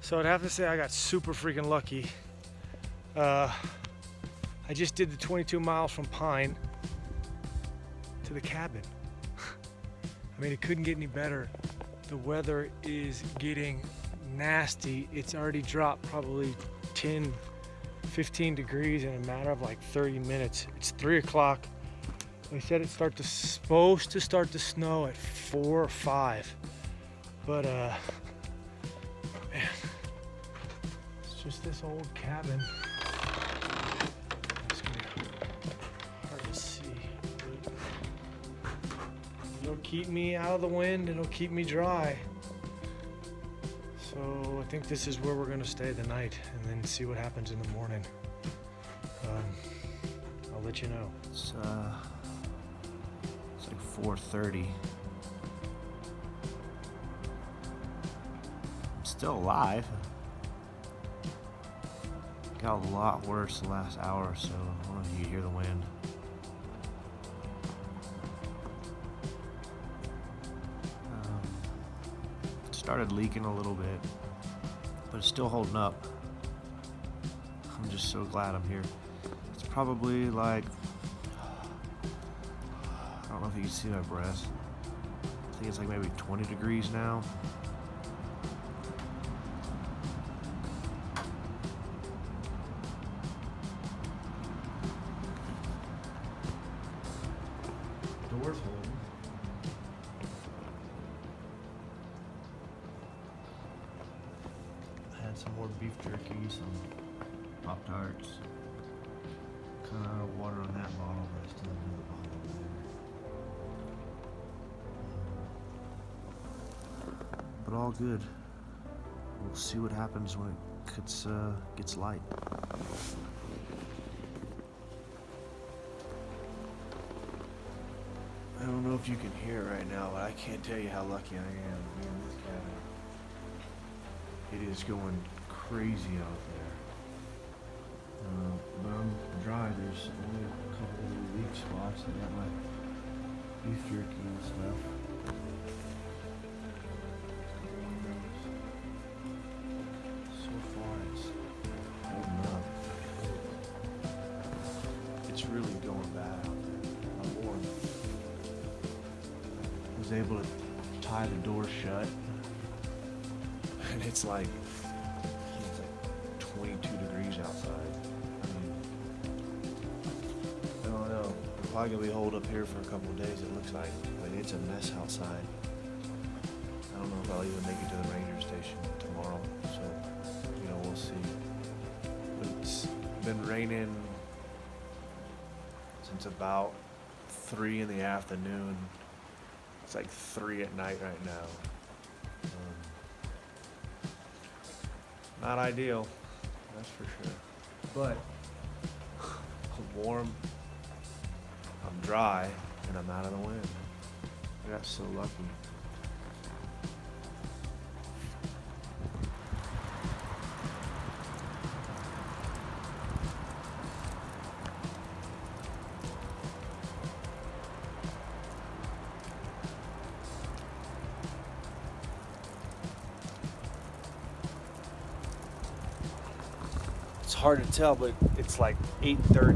So I'd have to say I got super freaking lucky. I just did the 22 miles from Pine to the cabin. I mean, it couldn't get any better. The weather is getting nasty. It's already dropped probably 10, 15 degrees in a matter of like 30 minutes. It's 3 o'clock. They said it's supposed to start to snow at 4 or 5. But man, it's just this old cabin. It's gonna be hard to see. It'll keep me out of the wind and it'll keep me dry. So I think this is where we're gonna stay the night and then see what happens in the morning. I'll let you know. It's like 4:30. I'm still alive. Got a lot worse the last hour or so. I don't know if you can hear the wind. Started leaking a little bit, but it's still holding up. I'm just so glad I'm here. It's probably like, I don't know if you can see my breath. I think it's like maybe 20 degrees now. Doors holding. Had some more beef jerky, some Pop-Tarts. Kind of out of water on that bottle, but I still have another bottle over there. But all good. We'll see what happens when it gets light. I don't know if you can hear it right now, but I can't tell you how lucky I am to be in this cabin. It is going crazy out there. But I'm dry. There's only a couple of weak spots. I got my beef jerky and stuff. So far, it's holding up. It's really going bad out there. I'm warm. I was able to tie the door shut. And it's like 22 degrees outside. I don't know. We're probably gonna be holed up here for a couple of days, it looks like. But it's a mess outside. I don't know if I'll even make it to the ranger station tomorrow. So, we'll see. But it's been raining since about 3 in the afternoon. It's like 3 at night right now. Not ideal, that's for sure. But I'm warm, I'm dry, and I'm out of the wind. I got so lucky. It's hard to tell, but it's like 8:30.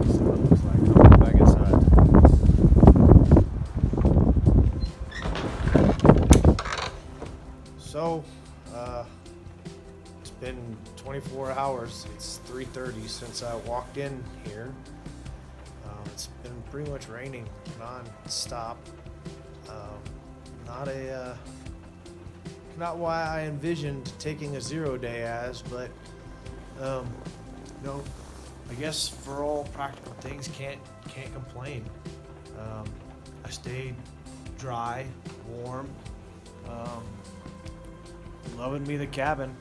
So it looks like I'll go back inside. So, it's been 24 hours. It's 3:30 since I walked in here. It's been pretty much raining non-stop. Not why I envisioned taking a 0 day as, but I guess for all practical things, can't complain. I stayed dry, warm, loving me the cabin.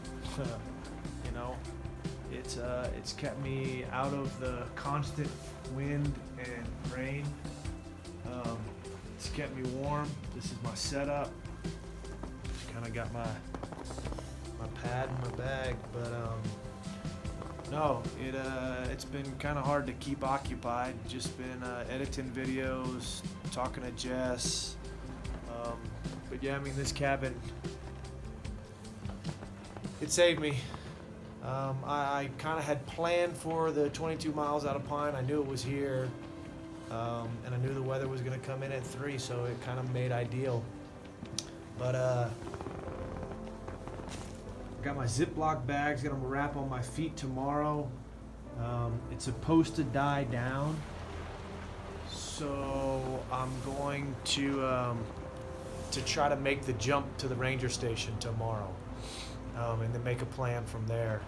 It's kept me out of the constant wind and rain. It's kept me warm. This is my setup. Kind of got my pad in my bag, but no, it's been kind of hard to keep occupied. Just been editing videos, talking to Jess. But yeah, I mean, this cabin, it saved me. I kind of had planned for the 22 miles out of Pine. I knew it was here, and I knew the weather was going to come in at 3, so it kind of made ideal. But I got my Ziploc bags, gonna wrap on my feet tomorrow. It's supposed to die down, so I'm going to try to make the jump to the ranger station tomorrow, and then make a plan from there.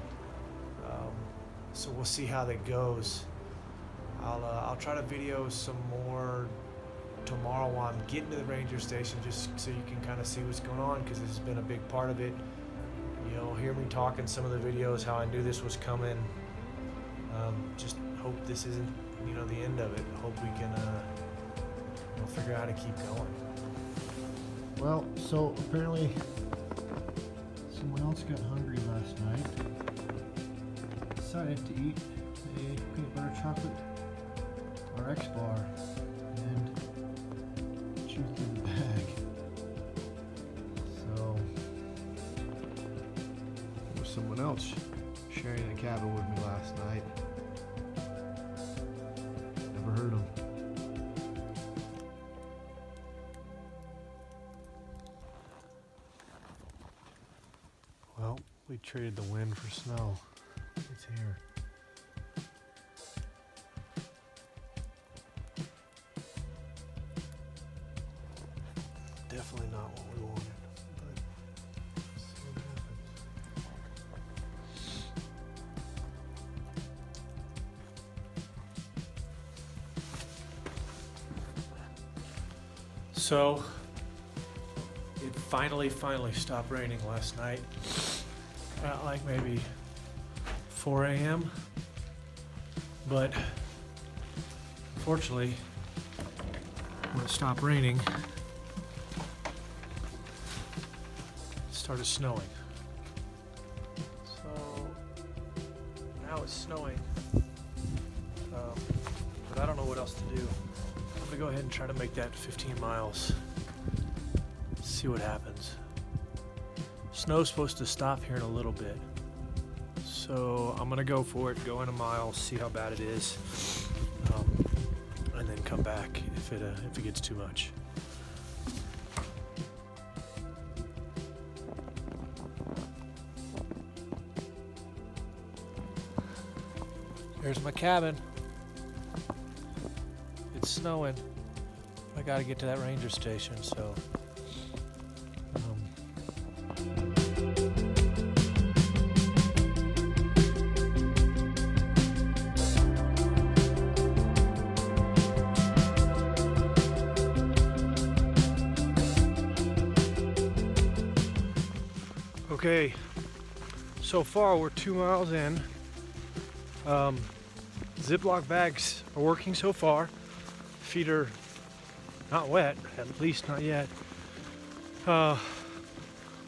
So we'll see how that goes. I'll try to video some more tomorrow while I'm getting to the ranger station, just so you can kind of see what's going on, because this has been a big part of it. You'll hear me talk in some of the videos how I knew this was coming. Just hope this isn't, the end of it. Hope we can figure out how to keep going. Well, so apparently someone else got hungry last night. Decided to eat a peanut butter chocolate RX bar and chew through the bag. So there was someone else sharing the cabin with me last night. Never heard him. Well, we traded the wind for snow. It's here. Definitely not what we wanted, but let's see what happens. So, it finally stopped raining last night at like maybe 4 a.m. But fortunately, when it stopped raining, it started snowing. So now it's snowing, but I don't know what else to do. I'm gonna go ahead and try to make that 15 miles. See what happens. Snow's supposed to stop here in a little bit, so I'm gonna go for it, go in a mile, see how bad it is, and then come back if it gets too much. Here's my cabin. It's snowing. I gotta get to that ranger station, so. Okay, so far we're 2 miles in. Ziploc bags are working so far. Feet are not wet, at least not yet.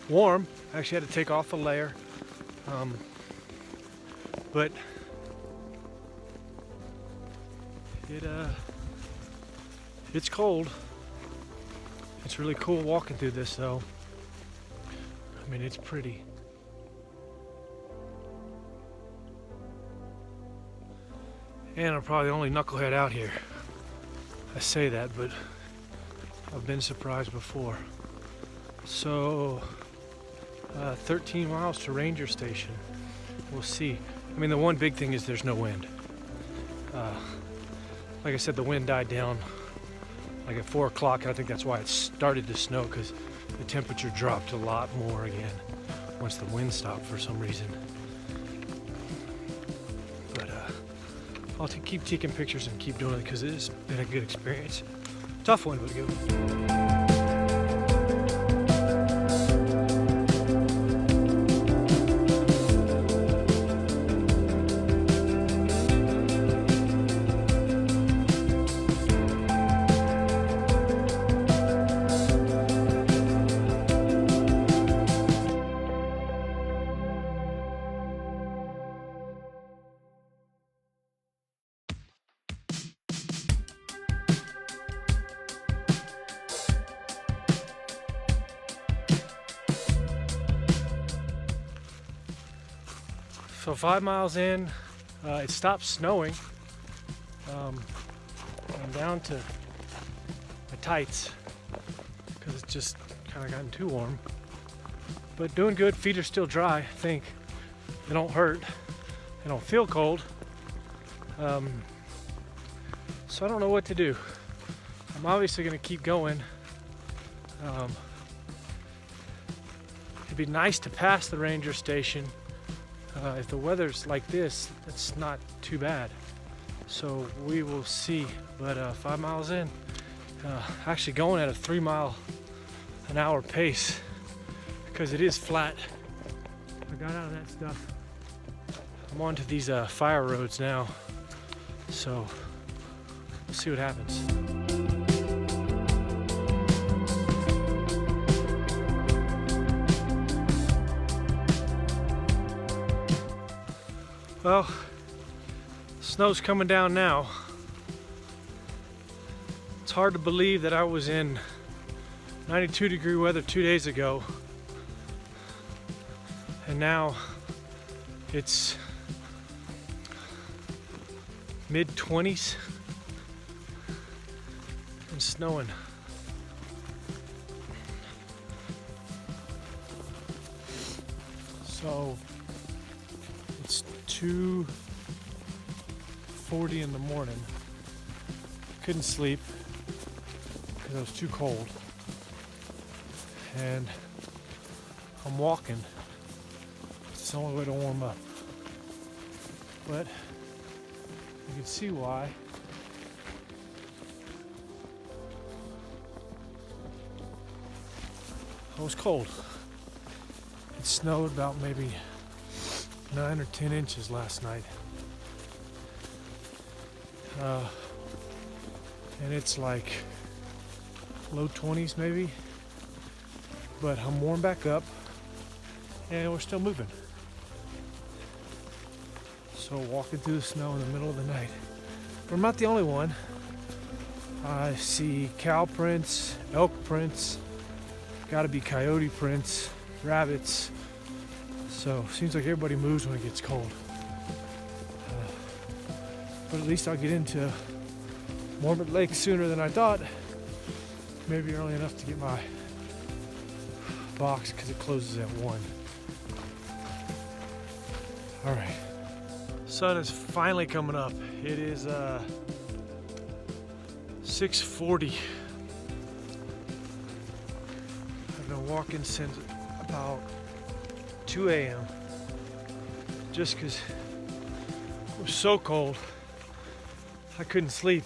Warm. Actually had to take off a layer. But it's cold. It's really cool walking through this though. I mean, it's pretty. And I'm probably the only knucklehead out here. I say that, but I've been surprised before. So, 13 miles to Ranger Station. We'll see. I mean, the one big thing is there's no wind. Like I said, the wind died down like at 4 o'clock, and I think that's why it started to snow, because the temperature dropped a lot more again once the wind stopped for some reason. But I'll keep taking pictures and keep doing it because it's been a good experience. Tough one, but a good one. So 5 miles in, it stopped snowing. I'm down to my tights because it's just kind of gotten too warm. But doing good. Feet are still dry, I think. They don't hurt. They don't feel cold. So I don't know what to do. I'm obviously going to keep going. It'd be nice to pass the ranger station. If the weather's like this, it's not too bad. So we will see. But 5 miles in, actually going at a 3-mile-an-hour pace because it is flat. I got out of that stuff. I'm onto these fire roads now. So we'll see what happens. Well, snow's coming down now. It's hard to believe that I was in 92-degree weather 2 days ago, and now it's mid-20s and snowing. So it's 2:40 in the morning. Couldn't sleep because I was too cold. And I'm walking. It's the only way to warm up. But you can see why. I was cold. It snowed about maybe 9 or 10 inches last night. And it's like low 20s maybe. But I'm warm back up and we're still moving. So walking through the snow in the middle of the night. But I'm not the only one. I see cow prints, elk prints, gotta be coyote prints, rabbits. So seems like everybody moves when it gets cold. But at least I'll get into Mormon Lake sooner than I thought. Maybe early enough to get my box because it closes at 1. All right. Sun is finally coming up. It is 6:40. I've been walking since about 2 a.m. just because it was so cold I couldn't sleep,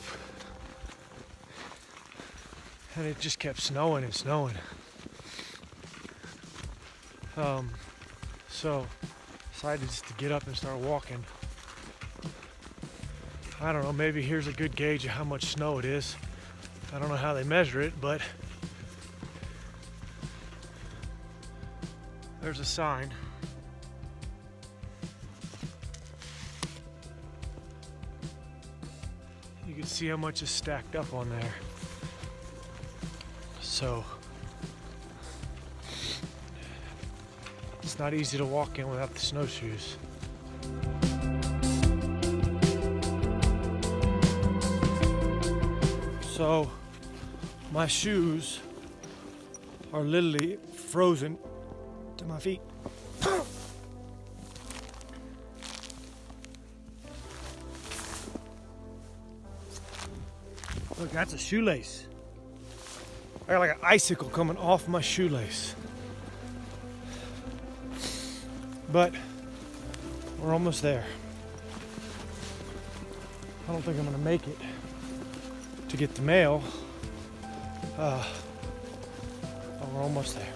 and it just kept snowing and snowing. So decided just to get up and start walking. I don't know, maybe here's a good gauge of how much snow it is. I don't know how they measure it, but there's a sign. You can see how much is stacked up on there. So it's not easy to walk in without the snowshoes. So my shoes are literally frozen to my feet. Look, that's a shoelace. I got like an icicle coming off my shoelace. But we're almost there. I don't think I'm gonna make it to get the mail. But we're almost there.